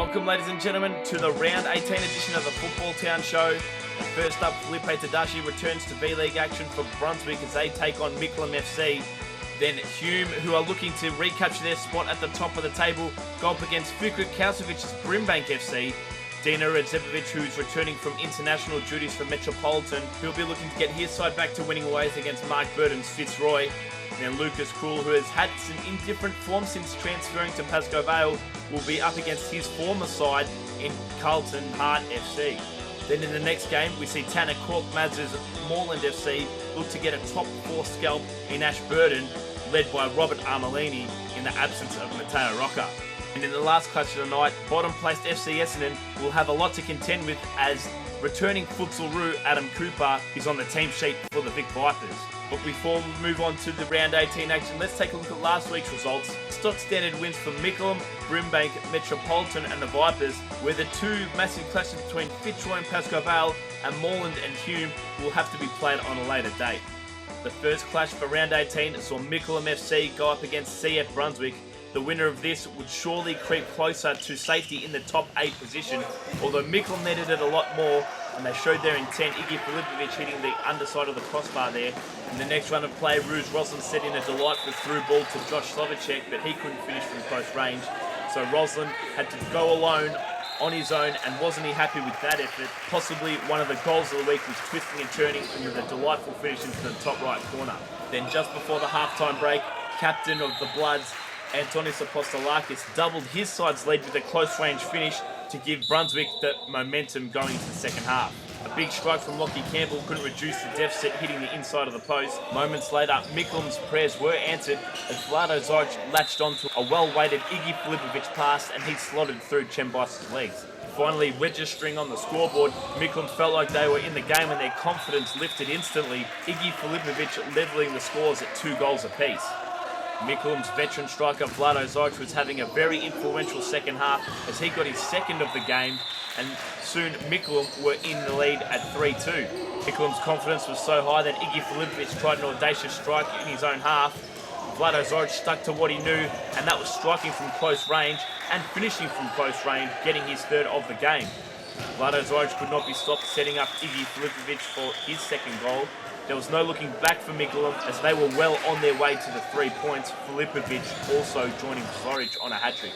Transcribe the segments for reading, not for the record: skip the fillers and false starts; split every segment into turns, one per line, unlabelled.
Welcome, ladies and gentlemen, to the round 18 edition of the Football Town Show. First up, Felipe Tadashi returns to V-League action for Brunswick as they take on Micklem FC. Then Hume, who are looking to recapture their spot at the top of the table, go up against Fikret Kausevic's Grimbank FC. Dino Redzepovic, who's returning from international duties for Metropolitan, who'll be looking to get his side back to winning ways against Mark Burton's Fitzroy. Then Lucas Krul, who has had some indifferent form since transferring to Pascoe Vale, will be up against his former side in Carlton Hart FC. Then in the next game, we see Tanner Korkmaz's Moreland FC look to get a top 4 scalp in Ashburton, led by Robert Armelini in the absence of Matteo Rocca. And in the last clash of the night, bottom-placed FC Essendon will have a lot to contend with as returning Futsalroos Adam Cooper is on the team sheet for the Vic Vipers. But before we move on to the round 18 action, let's take a look at last week's results. Stock standard wins for Micklem, Grimbank, Metropolitan and the Vipers, where the two massive clashes between Fitzroy and Pascoe Vale and Moreland and Hume will have to be played on a later date. The first clash for round 18 saw Micklem FC go up against CF Brunswick. The winner of this would surely creep closer to safety in the top 8 position, although Micklem needed it a lot more, and they showed their intent. Iggy Filipovic hitting the underside of the crossbar there. In the next run of play, Roos Roslin set in a delightful through ball to Josh Slovacek, but he couldn't finish from close range. So Roslin had to go alone on his own, and wasn't he happy with that effort? Possibly one of the goals of the week was twisting and turning into the delightful finish into the top right corner. Then just before the halftime break, captain of the Bloods, Antonis Apostolakis, doubled his side's lead with a close range finish to give Brunswick the momentum going into the second half. A big strike from Lockie Campbell couldn't reduce the deficit, hitting the inside of the post. Moments later, Micklem's prayers were answered as Vlado Zoric latched onto a well-weighted Iggy Filipovic pass and he slotted through Chembas's legs. Finally, registering on the scoreboard, Micklem felt like they were in the game and their confidence lifted instantly, Iggy Filipovic levelling the scores at 2 goals apiece. Micklem's veteran striker Vlado Zoric was having a very influential second half as he got his second of the game, and soon Micklem were in the lead at 3-2. Micklem's confidence was so high that Iggy Filipovic tried an audacious strike in his own half. Vlado Zoric stuck to what he knew, and that was striking from close range and finishing from close range, getting his third of the game. Vlado Zoric could not be stopped, setting up Iggy Filipovic for his second goal. There was no looking back for Micklem as they were well on their way to the 3 points, Filipovic also joining Zoric on a hat-trick.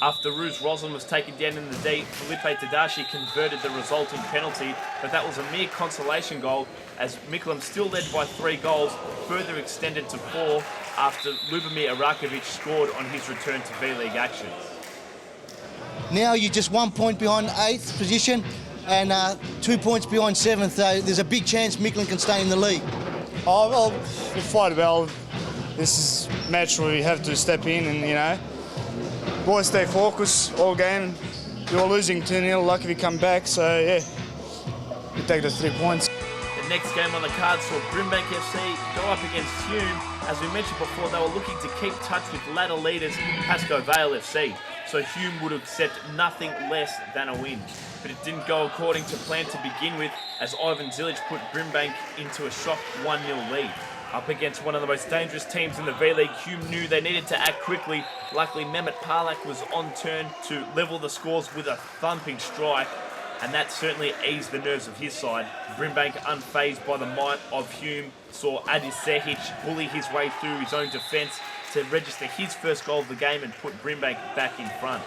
After Roos Roslin was taken down in the D, Felipe Tadashi converted the resulting penalty, but that was a mere consolation goal as Micklem, still led by 3 goals, further extended to 4 after Lubomir Arakovic scored on his return to V-League action.
Now you're just 1 point behind 8th position and 2 points behind 7th. There's a big chance Micklem can stay in the league.
Oh, well, we fight well. This is a match where we have to step in and, boys stay focused all game. We were losing 2-0, lucky we come back, so yeah, we take the 3 points.
The next game on the card saw Grimbank FC go up against Hume. As we mentioned before, they were looking to keep touch with ladder leaders Pascoe Vale FC, so Hume would accept nothing less than a win. But it didn't go according to plan to begin with, as Ivan Zilic put Grimbank into a shock 1-0 lead. Up against one of the most dangerous teams in the V-League, Hume knew they needed to act quickly. Luckily, Mehmet Parlak was on turn to level the scores with a thumping strike, and that certainly eased the nerves of his side. Grimbank, unfazed by the might of Hume, saw Adis Sehic bully his way through his own defence to register his first goal of the game and put Grimbank back in front.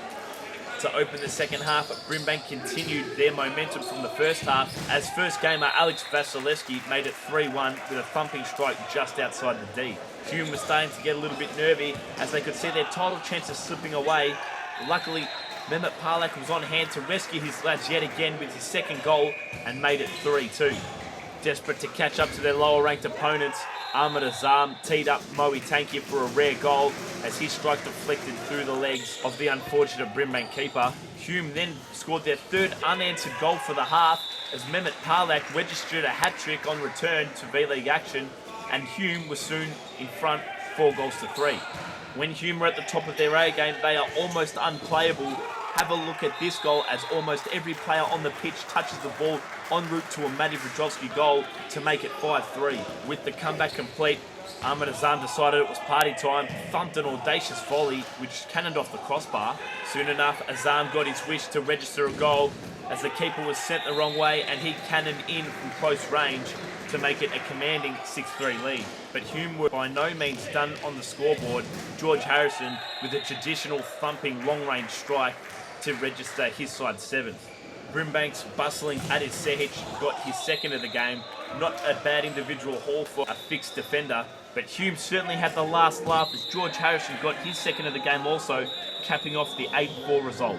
To open the second half, Grimbank continued their momentum from the first half as first gamer Alex Vasilevsky made it 3-1 with a thumping strike just outside the D. Hume was starting to get a little bit nervy as they could see their title chances slipping away. Luckily, Mehmet Parlak was on hand to rescue his lads yet again with his second goal and made it 3-2. Desperate to catch up to their lower-ranked opponents, Ahmed Azam teed up Moe Tankia for a rare goal as his strike deflected through the legs of the unfortunate Grimbank keeper. Hume then scored their third unanswered goal for the half as Mehmet Parlak registered a hat-trick on return to V-League action, and Hume was soon in front 4-3. When Hume were at the top of their A game, they are almost unplayable Have a look at this goal as almost every player on the pitch touches the ball en route to a Matty Vrajovski goal to make it 5-3. With the comeback complete, Ahmed Azam decided it was party time, thumped an audacious volley which cannoned off the crossbar. Soon enough, Azam got his wish to register a goal as the keeper was sent the wrong way and he cannoned in from close range to make it a commanding 6-3 lead. But Hume were by no means done on the scoreboard. George Harrison with a traditional thumping long-range strike to register his side 7th. Grimbank's bustling Adis Sehic got his 2nd of the game. Not a bad individual haul for a fixed defender, but Hume certainly had the last laugh as George Harrison got his 2nd of the game also, capping off the 8-4 result.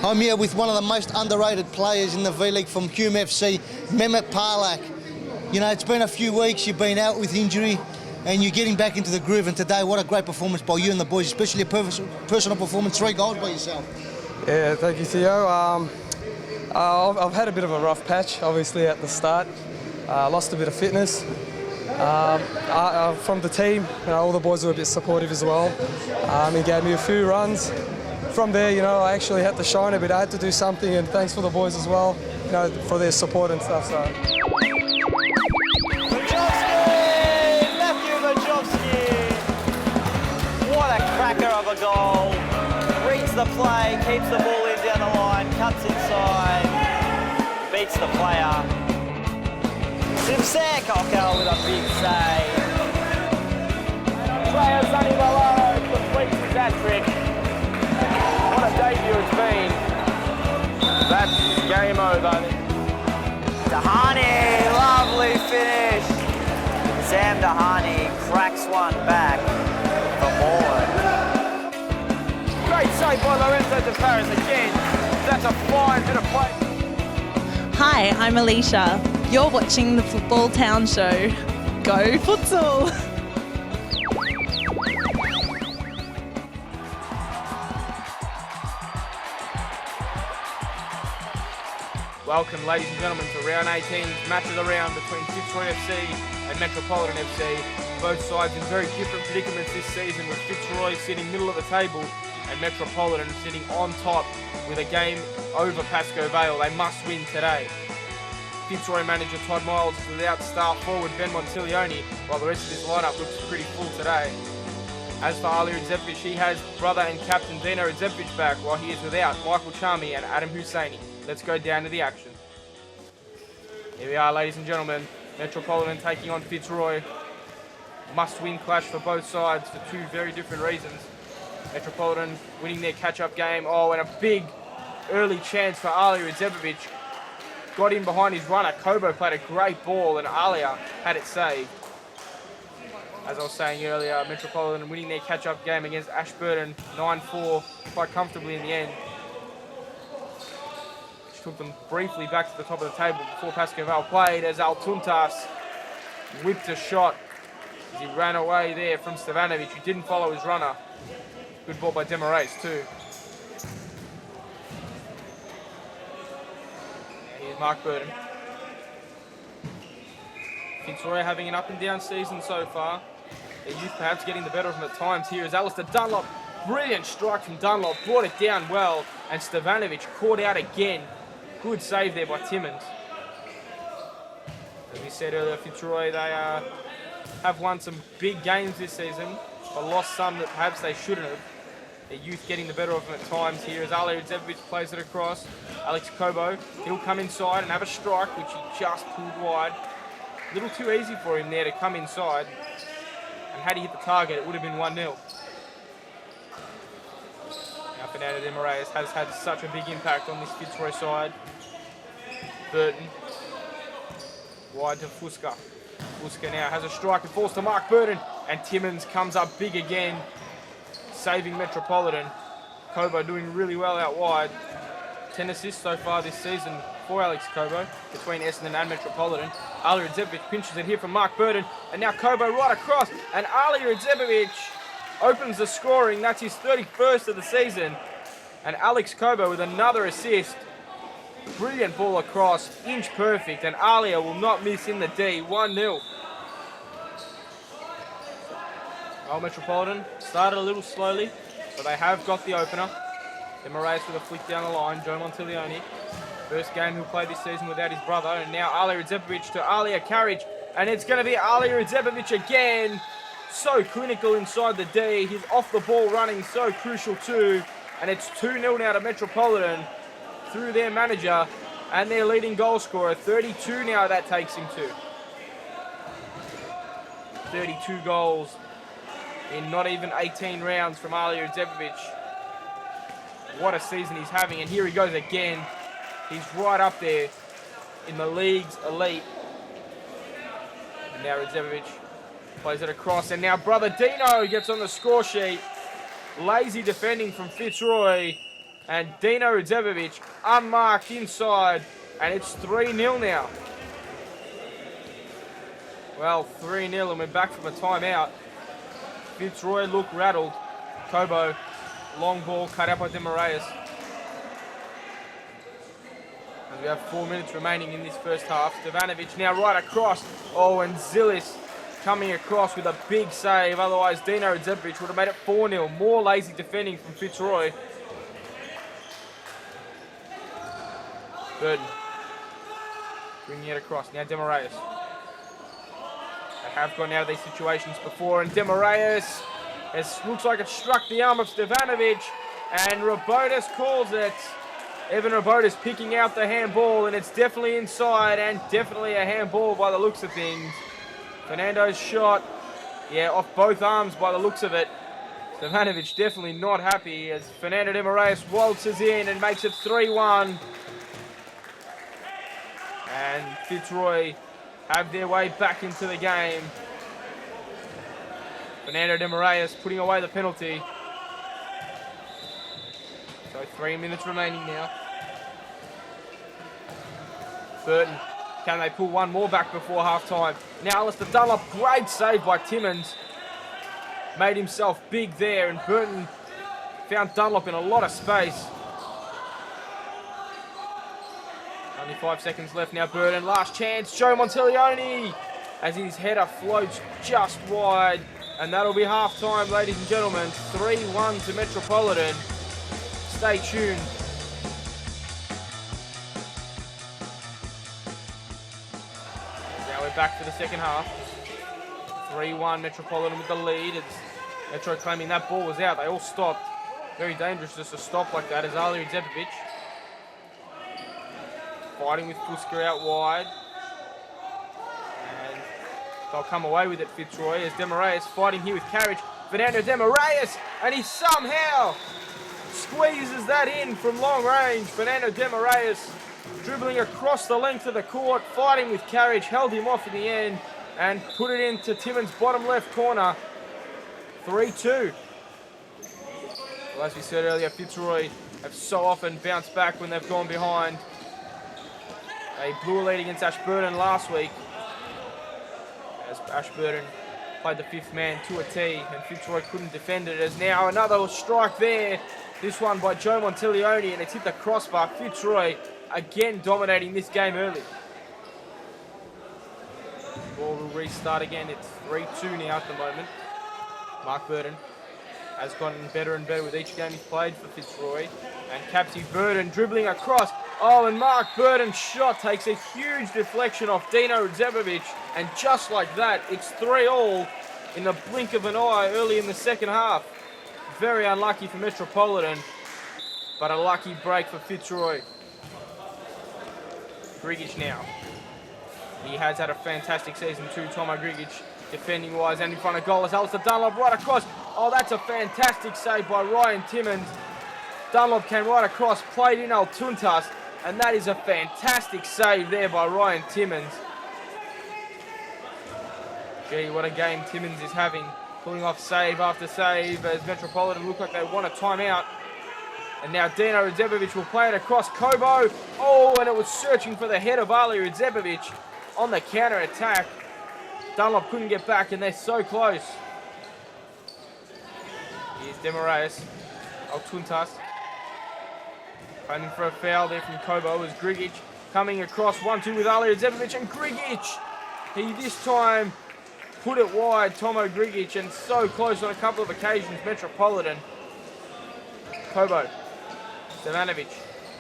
I'm here with one of the most underrated players in the V-League from Hume FC, Mehmet Parlak. You know, it's been a few weeks, you've been out with injury, and you're getting back into the groove, and today, what a great performance by you and the boys, especially a personal performance, 3 goals by yourself.
Yeah, thank you, Theo. I've had a bit of a rough patch, obviously, at the start. Lost a bit of fitness. From the team, all the boys were a bit supportive as well. He gave me a few runs. From there, I actually had to shine a bit. I had to do something, and thanks for the boys as well, for their support and stuff. So.
What a cracker of a goal. Reads the play, keeps the ball in down the line, cuts inside, beats the player. Simsek Ockel with a big save. Player Sonny Valaro completes his hat-trick. What a debut it's been. That's game over. Dahani, lovely finish. Sam Dahani cracks one back for Moreland. Great save by Lorenzo De Paris again. That's a fine bit of play.
Hi, I'm Alicia. You're watching the Futbol Town Show. Go Futsal!
Welcome, ladies and gentlemen, to round 18, match of the round between Fitzroy FC and Metropolitan FC. Both sides in very different predicaments this season, with Fitzroy sitting middle of the table and Metropolitan sitting on top with a game over Pascoe Vale. They must win today. Fitzroy manager Todd Miles is without star forward Ben Montilioni, while the rest of this lineup looks pretty full today. As for Ali Radzevich, he has brother and captain Dino Radzevich back, while he is without Michael Charmy and Adam Husseini. Let's go down to the action. Here we are, ladies and gentlemen. Metropolitan taking on Fitzroy. Must-win clash for both sides for 2 very different reasons. Metropolitan winning their catch-up game. Oh, and a big early chance for Ali Radzevich. Got in behind his runner. Kobo played a great ball and Alia had it saved. As I was saying earlier, Metropolitan winning their catch-up game against Ashburton 9-4 quite comfortably in the end. Took them briefly back to the top of the table before Pascoe Vale played as Altuntas whipped a shot as he ran away there from Stevanovic, who didn't follow his runner. Good ball by De Moraes too. Here's Mark Burton. Fitzroy having an up and down season so far. Their youth perhaps getting the better of them at times. Here is Alistair Dunlop. Brilliant strike from Dunlop, brought it down well, and Stevanovic caught out again. Good save there by Timmins. As we said earlier, Fitzroy, they have won some big games this season, but lost some that perhaps they shouldn't have. Their youth getting the better of them at times. Here as Ali Radzevich plays it across. Alex Kobo, he'll come inside and have a strike, which he just pulled wide. A little too easy for him there to come inside. And had he hit the target, it would have been 1-0. Now Fernando De Moraes has had such a big impact on this Fitzroy side. Burton. Wide to Fusca. Fusca now has a strike. It falls to Mark Burton. And Timmins comes up big again, saving Metropolitan. Kobo doing really well out wide. 10 assists so far this season for Alex Kobo between Essendon and Metropolitan. Ali Radzevich pinches it here from Mark Burton. And now Kobo right across. And Ali Radzevich opens the scoring. That's his 31st of the season. And Alex Kobo with another assist. Brilliant ball across, inch perfect, and Alia will not miss in the D. 1-0. Old Metropolitan started a little slowly, but they have got the opener. De Moraes with a flick down the line. Joe Montiglione. First game he'll play this season without his brother. And now Ali Radzepovic to Alia Karic. And it's going to be Ali Radzepovic again. So clinical inside the D. He's off the ball running, so crucial too. And it's 2-0 now to Metropolitan through their manager and their leading goal scorer. 32 now that takes him to. 32 goals in not even 18 rounds from Ali Radzepovic. What a season he's having. And here he goes again. He's right up there in the league's elite. And now Radzepovic plays it across. And now brother Dino gets on the score sheet. Lazy defending from Fitzroy. And Dino Radzepovic unmarked inside. And it's 3-0 now. Well, 3-0 and we're back from a timeout. Fitzroy looked rattled. Kobo, long ball cut out by De Moraes. As we have 4 minutes remaining in this first half. Stevanovic now right across. Oh, and Zilis coming across with a big save. Otherwise, Dino Radzepovic would have made it 4-0. More lazy defending from Fitzroy. Burton bringing it across. Now De Moraes. They have gone out of these situations before, and De Moraes looks like it struck the arm of Stevanovic, and Rabotis calls it. Evan Rabotis picking out the handball, and it's definitely inside, and definitely a handball by the looks of things. Fernando's shot, yeah, off both arms by the looks of it. Stevanovic definitely not happy as Fernando De Moraes waltzes in and makes it 3-1. And Fitzroy have their way back into the game. Fernando De Moraes putting away the penalty. So 3 minutes remaining now. Burton, can they pull one more back before half time? Now Alistair Dunlop, great save by Timmins. Made himself big there, and Burton found Dunlop in a lot of space. Only 5 seconds left now. Burton, last chance. Joe Montiglione as his header floats just wide. And that'll be half time, ladies and gentlemen. 3-1 to Metropolitan. Stay tuned. Now we're back for the second half. 3-1 Metropolitan with the lead. It's Metro claiming that ball was out. They all stopped. Very dangerous just to stop like that as Ali Radzepovic. Fighting with Fusker out wide. And they'll come away with it, Fitzroy, as De Moraes fighting here with Karic. Fernando De Moraes, and he somehow squeezes that in from long range. Fernando De Moraes dribbling across the length of the court, fighting with Karic, held him off in the end, and put it into Timmins' bottom left corner. 3-2. Well, as we said earlier, Fitzroy have so often bounced back when they've gone behind. They blew a lead against Ashburton last week, as Ashburton played the fifth man to a T, and Fitzroy couldn't defend it. As now another strike there, this one by Joe Montiglione, and it's hit the crossbar. Fitzroy again dominating this game early. Ball will restart again. It's 3-2 now at the moment. Mark Burton has gotten better and better with each game he's played for Fitzroy. And Capsy Burton dribbling across. Oh, and Mark Burton's shot takes a huge deflection off Dino Radzepovic. And just like that, it's 3-3 in the blink of an eye early in the second half. Very unlucky for Metropolitan, but a lucky break for Fitzroy. Grigic now. He has had a fantastic season too, Tomo Grigic, defending wise and in front of goal as Alistair Dunlop right across. Oh, that's a fantastic save by Ryan Timmins. Dunlop came right across, played in Altuntas, and that is a fantastic save there by Ryan Timmins. Gee, what a game Timmins is having, pulling off save after save as Metropolitan look like they want a timeout. And now Dino Radzepovic will play it across Kobo. Oh, and it was searching for the head of Ali Radzepovic on the counter-attack. Dunlop couldn't get back, and they're so close. Here's De Moraes. Altuntas. Aiming for a foul there from Kobo as Grigic coming across 1-2 with Ali Radzepovic, and Grigic, he this time put it wide, Tomo Grigic, and so close on a couple of occasions, Metropolitan. Kobo Stevanovic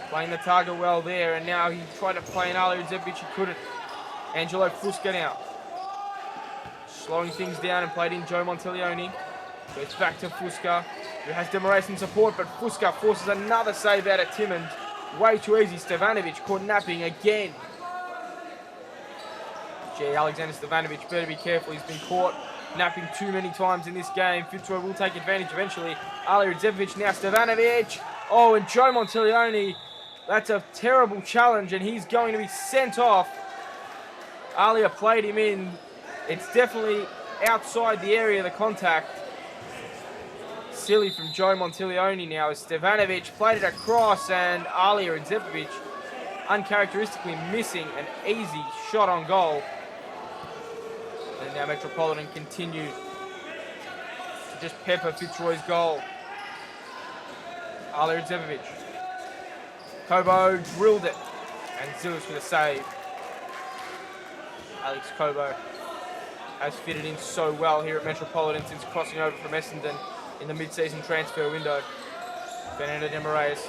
playing the target well there, and now he tried to play an Ali Rdzevic, he couldn't. Angelo Fusca now. Slowing things down and played in Joe Montiglione. Goes back to Fusca, who has De Moraes in support, but Fusca forces another save out of Timmins. Way too easy. Stevanovic caught napping again. Alexander Stevanovic better be careful. He's been caught napping too many times in this game. Fitzroy will take advantage eventually. Ali Rdzevic now. Stevanovic. Oh, and Joe Montiglione. That's a terrible challenge, and he's going to be sent off. Alia played him in. It's definitely outside the area of the contact. Silly from Joe Montiglione now as Stevanovic played it across, and Ali Rdzevic uncharacteristically missing an easy shot on goal. And now Metropolitan continue to just pepper Fitzroy's goal. Ali Rdzevic. Kobo drilled it, and Zilis with a save. Alex Kobo has fitted in so well here at Metropolitan since crossing over from Essendon in the mid-season transfer window. Fernando De Moraes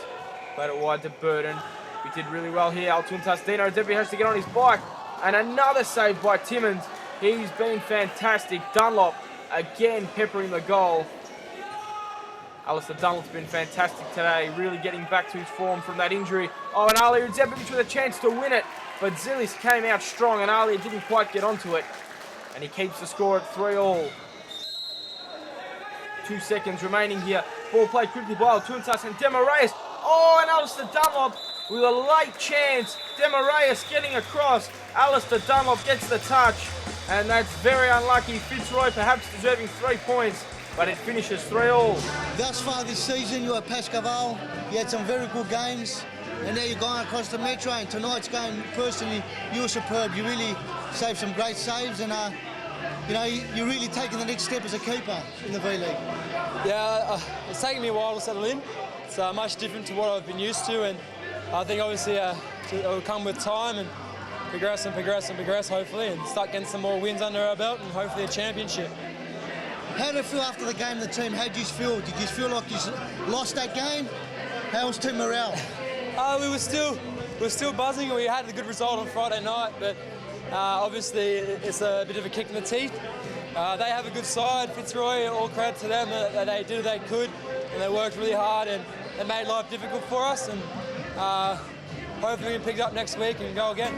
played it wide to Burden. We did really well here. Altuntas Dino Rdzevic has to get on his bike, and another save by Timmins. He's been fantastic. Dunlop again peppering the goal. Alistair Dunlop's been fantastic today, really getting back to his form from that injury. Oh, and Ali Rdzevic with a chance to win it, but Zilis came out strong and Ali didn't quite get onto it. And he keeps the score at 3-3. 2 seconds remaining here. Ball played quickly by Altuntas and De Moraes. Oh, and Alistair Dunlop with a late chance. De Moraes getting across. Alistair Dunlop gets the touch, and that's very unlucky. Fitzroy perhaps deserving 3 points, but it finishes 3-3.
Thus far this season, you were at Pascoe. You had some very good games, and now you're going across the Metro, and tonight's game, personally, you were superb. You really saved some great saves, and you're really taking the next step as a keeper in the V-League.
Yeah, it's taken me a while to settle in. It's much different to what I've been used to, and I think obviously it will come with time and progress, hopefully, and start getting some more wins under our belt and hopefully a championship.
How did it feel after the game, the team? How did you feel? Did you feel like you lost that game? How was team morale?
We were still buzzing. We had a good result on Friday night, but obviously it's a bit of a kick in the teeth. They have a good side, Fitzroy, all credit to them. They did what they could, and they worked really hard, and they made life difficult for us, and hopefully we can pick it up next week and go again.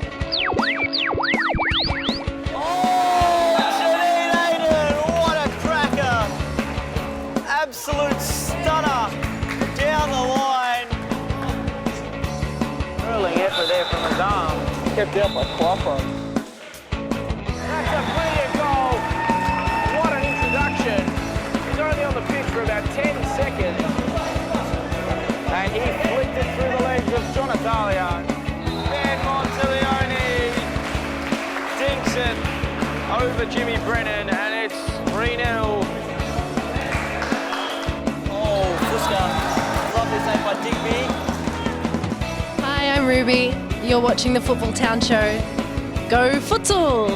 Absolute stunner down the line. Hurling effort there from his arm.
Kept out by Quaffo.
That's a brilliant goal. What an introduction. He's only on the pitch for about 10 seconds. And he flicked it through the legs of John Italia. Ben Montiglione dinks it over Jimmy Brennan, and it's 3-0. Lovely save by Digby.
Hi, I'm Ruby. You're watching the Football Town Show. Go Futsal!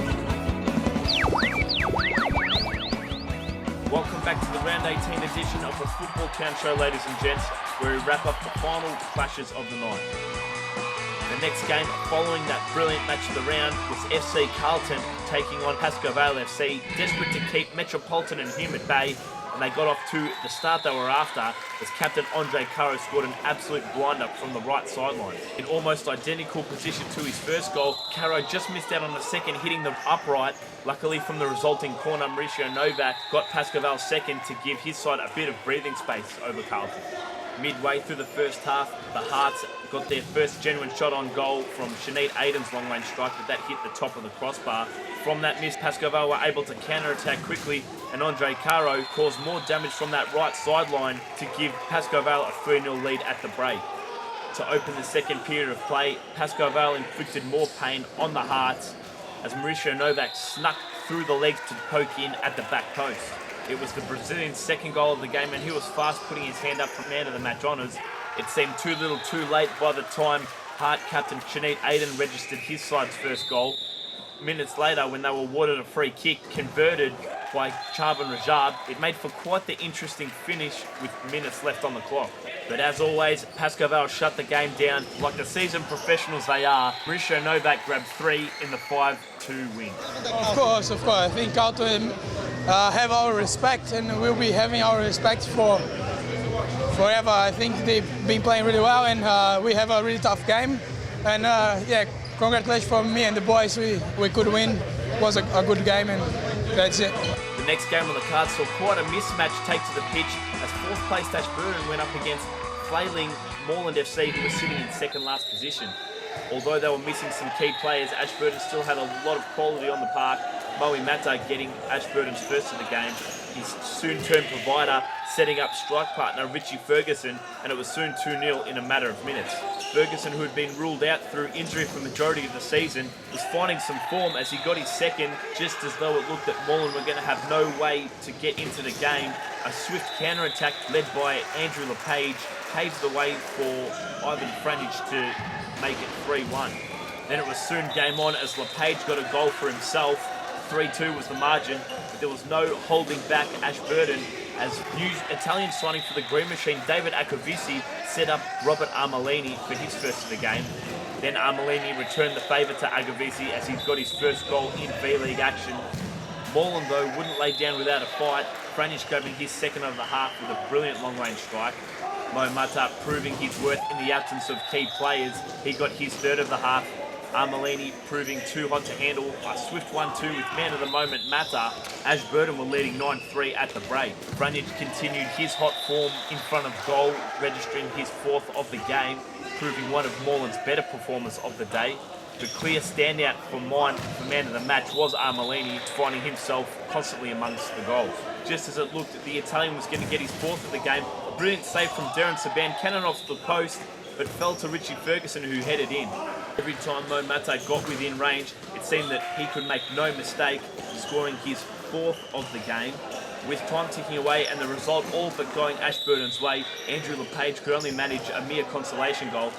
Welcome back to the Round 18 edition of the Football Town Show, ladies and gents, where we wrap up the final clashes of the night. The next game following that brilliant match of the round was FC Carlton taking on Pascoe Vale FC, desperate to keep Metropolitan and Hume at bay, and they got off to the start they were after as captain Andre Caro scored an absolute blinder from the right sideline. In almost identical position to his first goal, Caro just missed out on the second, hitting the upright. Luckily from the resulting corner, Mauricio Novak got Pascoe Vale second to give his side a bit of breathing space over Carlton. Midway through the first half, the Hearts got their first genuine shot on goal from Sinead Aiden's long-range strike, but that hit the top of the crossbar. From that miss, Pascoe Vale were able to counter-attack quickly, and Andre Caro caused more damage from that right sideline to give Pascoe Vale a 3-0 lead at the break. To open the second period of play, Pascoe Vale inflicted more pain on the Hearts as Mauricio Novak snuck through the legs to poke in at the back post. It was the Brazilian's second goal of the game, and he was fast putting his hand up for man of the match honours. It seemed too little too late by the time Hart captain Sinead Aiden registered his side's first goal. Minutes later, when they were awarded a free kick, converted, by Charbon Rajab, it made for quite the interesting finish with minutes left on the clock. But as always, Pascoe Vale shut the game down. Like the seasoned professionals they are, Mauricio Novak grabbed 3 in the 5-2 win.
Of course. I think Carlton have our respect, and we'll be having our respect for forever. I think they've been playing really well, and we have a really tough game. And congratulations from me and the boys. We could win. It was a good game, and that's it.
The next game on the card saw quite a mismatch take to the pitch as 4th place Ashburton went up against flailing Moreland FC, who was sitting in second last position. Although they were missing some key players, Ashburton still had a lot of quality on the park. Moe Mata getting Ashburton's first of the game. His soon-turned provider setting up strike partner Richie Ferguson, and it was soon 2-0 in a matter of minutes. Ferguson, who had been ruled out through injury for the majority of the season, was finding some form as he got his second, just as though it looked that Moreland were going to have no way to get into the game. A swift counter-attack led by Andrew LePage paved the way for Ivan Franich to make it 3-1. Then it was soon game on as LePage got a goal for himself. 3-2 was the margin, but there was no holding back Ashburton as new Italian signing for the Green Machine, David Acovisi, set up Robert Armelini for his first of the game. Then Armelini returned the favour to Acovisi as he got his first goal in V-League action. Moreland, though, wouldn't lay down without a fight, Franich grabbing his second of the half with a brilliant long-range strike. Moe Mata proving his worth in the absence of key players. He got his third of the half. Armelini proving too hot to handle. A swift 1-2 with man of the moment Mata. Ashburton were leading 9-3 at the break. Franich continued his hot form in front of goal, registering his 4th of the game, proving one of Moreland's better performers of the day. The clear standout for mine for man of the match was Armelini, finding himself constantly amongst the goals. Just as it looked, the Italian was going to get his 4th of the game. A brilliant save from Darren Saban, cannon off the post, but fell to Richie Ferguson, who headed in. Every time Moe Mata got within range, it seemed that he could make no mistake, scoring his 4th of the game. With time ticking away and the result all but going Ashburton's way, Andrew LePage could only manage a mere consolation goal.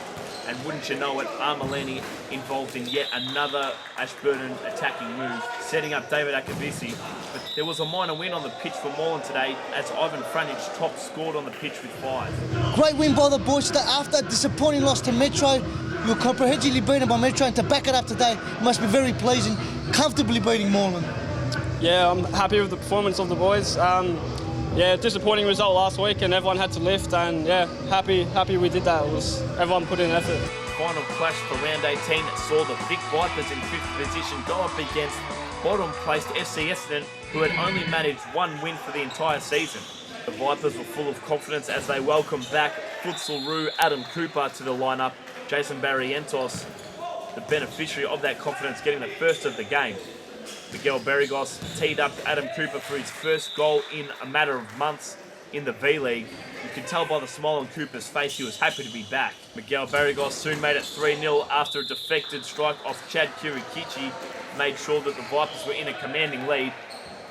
And wouldn't you know it, Armelini involved in yet another Ashburton attacking move, setting up David Acovisi. But there was a minor win on the pitch for Moreland today as Ivan Franich top scored on the pitch with 5.
Great win by the boys. After a disappointing loss to Metro, you were comprehensively beaten by Metro, and to back it up today must be very pleasing, comfortably beating Moreland.
Yeah, I'm happy with the performance of the boys. Disappointing result last week and everyone had to lift, and happy we did that. Everyone put in effort.
Final clash for round 18 saw the Vic Vipers in 5th position go up against bottom-placed FC Essendon, who had only managed 1 win for the entire season. The Vipers were full of confidence as they welcomed back Futsalroos Adam Cooper to the lineup. Jason Barrientos, the beneficiary of that confidence, getting the first of the game. Miguel Barrigos teed up Adam Cooper for his first goal in a matter of months in the V-League. You could tell by the smile on Cooper's face he was happy to be back. Miguel Barrigos soon made it 3-0 after a deflected strike off Chad Kirikichi made sure that the Vipers were in a commanding lead.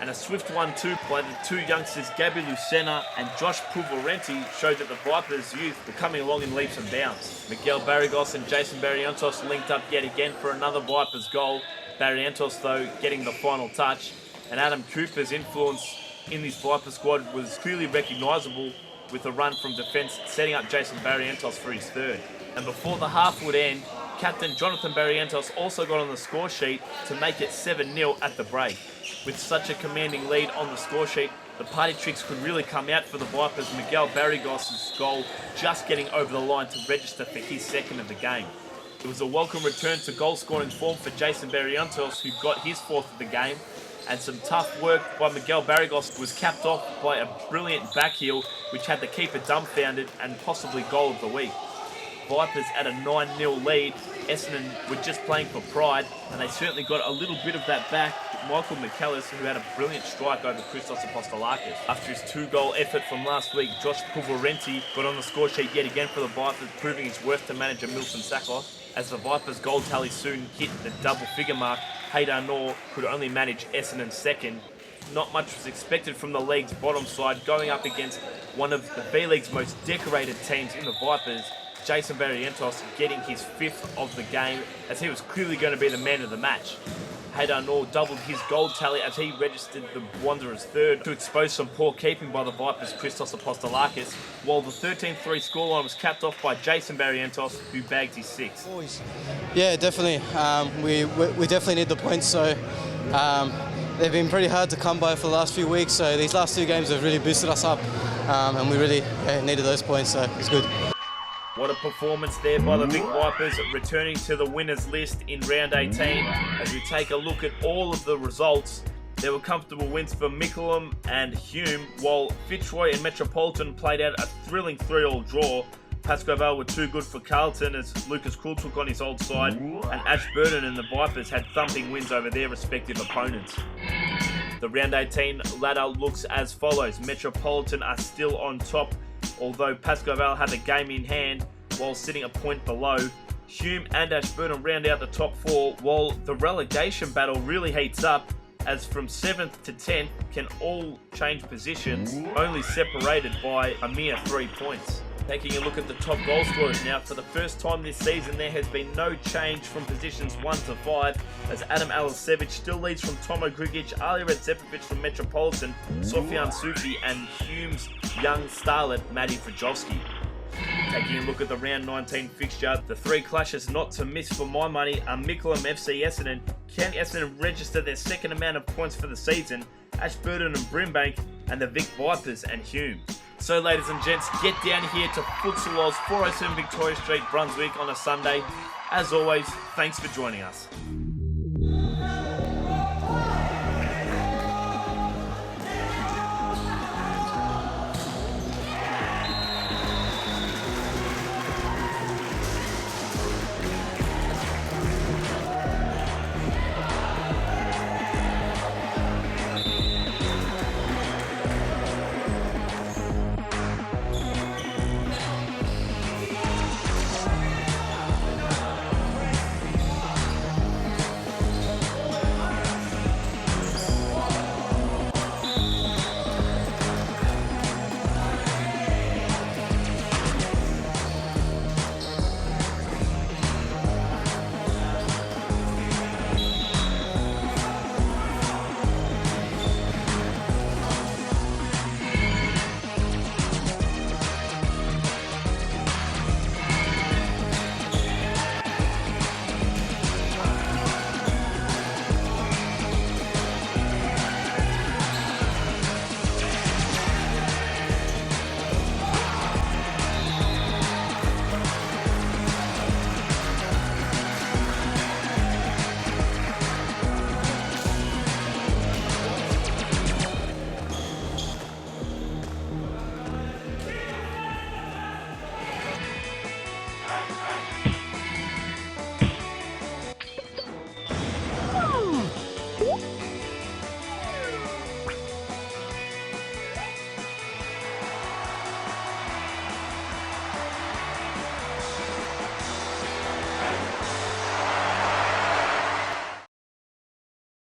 And a swift 1-2 by the 2 youngsters Gabby Lucena and Josh Pulverenti showed that the Vipers' youth were coming along in leaps and bounds. Miguel Barrigos and Jason Barrientos linked up yet again for another Vipers goal. Barrientos, though, getting the final touch. And Adam Cooper's influence in this Viper squad was clearly recognisable, with a run from defence setting up Jason Barrientos for his 3rd. And before the half would end, captain Jonathan Barrientos also got on the score sheet to make it 7-0 at the break. With such a commanding lead on the score sheet, the party tricks could really come out for the Vipers. Miguel Barrigos' goal just getting over the line to register for his 2nd of the game. It was a welcome return to goal-scoring form for Jason Barrientos, who got his 4th of the game, and some tough work by Miguel Barrigos was capped off by a brilliant backheel, which had the keeper dumbfounded and possibly goal of the week. Vipers at a 9-0 lead. Essendon were just playing for pride, and they certainly got a little bit of that back. Michael McCallis, who had a brilliant strike over Christos Apostolakis. After his 2-goal effort from last week, Josh Pulverenti got on the score sheet yet again for the Vipers, proving his worth to manager Milton Sackhoff. As the Vipers' goal tally soon hit the double-figure mark, Haydar Noor could only manage Essendon's 2nd. Not much was expected from the league's bottom side, going up against one of the V-League's most decorated teams in the Vipers. Jason Barrientos getting his 5th of the game, as he was clearly going to be the man of the match. Hayden doubled his gold tally as he registered the Wanderers third to expose some poor keeping by the Vipers' Christos Apostolakis, while the 13-3 scoreline was capped off by Jason Barrientos, who bagged his sixth.
Yeah, definitely. We definitely need the points, so they've been pretty hard to come by for the last few weeks, so these last two games have really boosted us up, and we really needed those points, so it's good.
What a performance there by the Vic Vipers, returning to the winners list in round 18. As we take a look at all of the results, there were comfortable wins for Mickleham and Hume, while Fitzroy and Metropolitan played out a thrilling 3-3 draw. Pascoe Vale were too good for Carlton as Lucas Kuhl took on his old side, and Ashburton and the Vipers had thumping wins over their respective opponents. The round 18 ladder looks as follows. Metropolitan are still on top, although Pascoe Vale have a game in hand while sitting a point below. Hume and Ashburton round out the top four, while the relegation battle really heats up, as from 7th to 10th can all change positions, only separated by a mere 3 points. Taking a look at the top goal scorers now, for the first time this season there has been no change from positions 1 to 5, as Adam Alisevic still leads from Tomo Grigic, Ali Redzepovic from Metropolitan, Sofian Sufi and Hume's young starlet Matty Vrajovski. Taking a look at the round 19 fixture, the three clashes not to miss for my money are Mickleham FC Essendon. Can Essendon register their second amount of points for the season? Ashburton and Grimbank, and the Vic Vipers and Hume. So ladies and gents, get down here to Futsalroos, 407 Victoria Street, Brunswick on a Sunday. As always, thanks for joining us.